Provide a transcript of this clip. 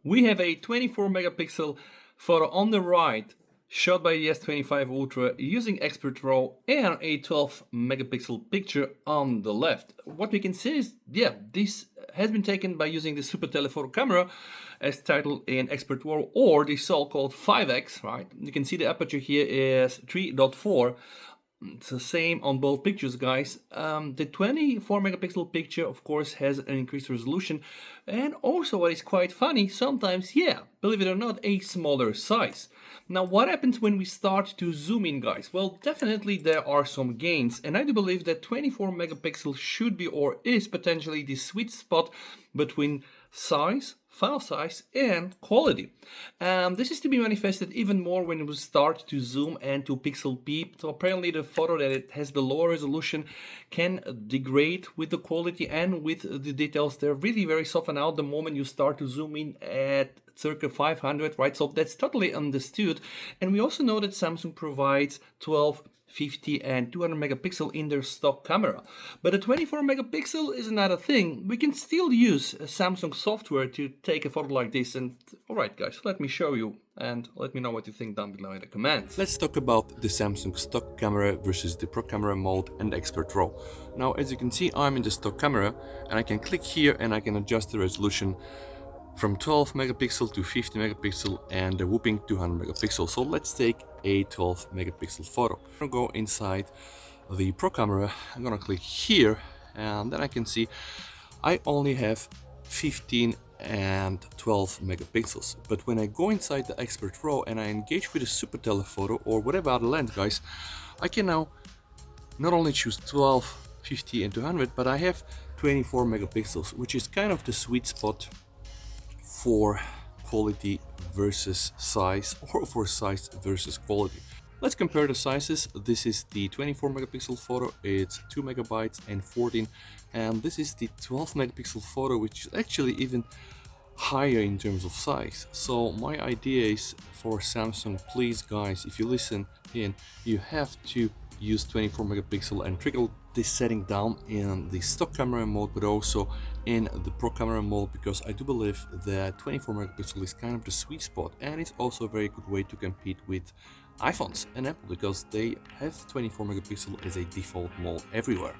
We have a 24 megapixel photo on the right shot by the S25 Ultra using Expert RAW and a 12 megapixel picture on the left. What we can see is, yeah, this has been taken by using the super telephoto camera as titled in Expert RAW, or the so-called 5x, right? You can see the aperture here is 3.4. It's the same on both pictures, guys. The 24 megapixel picture, of course, has an increased resolution, and also what is quite funny, sometimes, yeah, believe it or not, a smaller size. Now, what happens when we start to zoom in, guys? Well, definitely there are some gains, and I do believe that 24 megapixels should be or is potentially the sweet spot between size, file size, and quality. This is to be manifested even more when we start to zoom and to pixel peep. So apparently the photo that it has the lower resolution can degrade with the quality and with the details. They're really very softened out the moment you start to zoom in at circa 500, right? So that's totally understood. And we also know that Samsung provides 12, 50 and 200 megapixel in their stock camera. But a 24 megapixel is another thing. We can still use Samsung software to take a photo like this. And alright guys, let me show you and let me know what you think down below in the comments. Let's talk about the Samsung stock camera versus the Pro camera mode and Expert RAW. Now, as you can see, I'm in the stock camera and I can click here and I can adjust the resolution from 12 megapixel to 50 megapixel and a whooping 200 megapixel. So let's take a 12 megapixel photo. I'm gonna go inside the Pro camera, I'm gonna click here and then I can see I only have 15 and 12 megapixels. But when I go inside the Expert RAW and I engage with a super telephoto or whatever other lens, guys, I can now not only choose 12, 50 and 200, but I have 24 megapixels, which is kind of the sweet spot for quality versus size, or for size versus quality. Let's compare the sizes. This is the 24 megapixel photo, it's 2 megabytes and 14, and this is the 12 megapixel photo, which is actually even higher in terms of size. So my idea is for Samsung, please guys, if you listen in, you have to use 24 megapixel and trickle this setting down in the stock camera mode, but also in the Pro camera mode, because I do believe that 24 megapixel is kind of the sweet spot, and it's also a very good way to compete with iPhones and Apple, because they have 24 megapixel as a default mode everywhere.